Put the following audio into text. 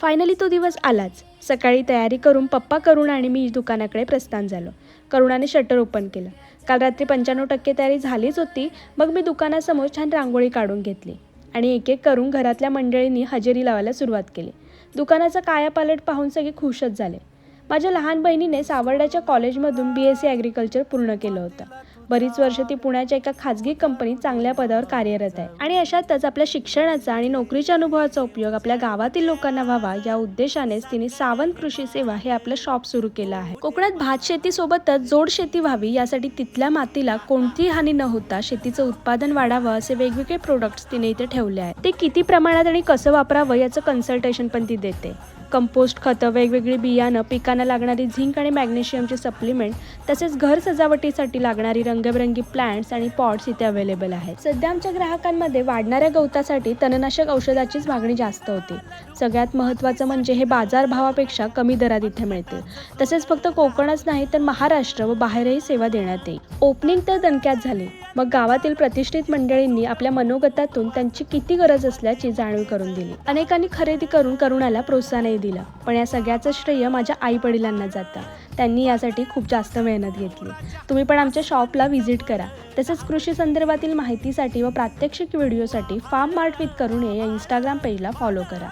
Finally तो दिवस आलाच। सकाळी तयारी करून पप्पा, करुणा आणि मी दुकानाकडे प्रस्थान झालो। करुणाने शटर ओपन केलं। काल रात्री 95% तयारी झालीच होती। मग मी दुकानासमोर छान रांगोळी काढून घेतली आणि एक एक करून घरातल्या मंडळींनी हजेरी लावायला सुरुवात केली। दुकानाचा कायापालट पाहून सगळे खुशच झाले। माझ्या लहान बहिणीने सावर्ड्याच्या कॉलेजमधून BSc ॲग्रिकल्चर पूर्ण केलं होतं। बरीच वर्ष ती पुण्याच्या एका खाजगी कंपनीत चांगल्या पदावर कार्यरत आहे आणि अशातच आपल्या शिक्षणाचा आणि नोकरीच्या अनुभवाचा उपयोग आपल्या गावातील लोकांना व्हावा या उद्देशानेच तिने सावंत कृषी सेवा हे आपलं शॉप सुरू केलं आहे। कोकणात भात शेतीसोबतच जोड शेती व्हावी यासाठी तिथल्या मातीला कोणतीही हानी न होता शेतीचं उत्पादन वाढावं असे वेगवेगळे प्रोडक्ट्स तिने इथे ठेवले आहेत। ते किती प्रमाणात आणि कसं वापरावं याचं कन्सल्टेशन पण ती देते। कंपोस्ट खतं, वेगवेगळी बियाणं, पिकांना लागणारी झिंक आणि मॅग्नेशियमचे सप्लिमेंट, तसेच घर सजावटीसाठी लागणारी रंगबेरंगी प्लांट्स आणि पॉट्स इथे अवेलेबल आहेत। सध्या आमच्या ग्राहकांमध्ये वाढणाऱ्या गवतासाठी तणनाशक औषधाचीच मागणी जास्त होती। सगळ्यात महत्त्वाचं म्हणजे हे बाजारभावापेक्षा कमी दरात इथे मिळते। तसेच फक्त कोकणच नाही तर महाराष्ट्र व बाहेरही सेवा देण्यात येईल। ओपनिंग तर दणक्यात झाली। मग गावातील प्रतिष्ठित मंडळींनी आपल्या मनोगतातून त्यांची किती गरज असल्याची जाणीव करून दिली। अनेकांनी खरेदी करून करुणाला प्रोत्साहनही दिलं। पण या सगळ्याचं श्रेय माझ्या आई वडिलांना जातं। त्यांनी यासाठी खूप जास्त मेहनत घेतली। तुम्ही पण आमच्या शॉपला व्हिजिट करा। तसेच कृषी संदर्भातील माहितीसाठी व प्रात्यक्षिक व्हिडिओसाठी फार्म मार्ट विथ करुणे या इंस्टाग्राम पेजला फॉलो करा।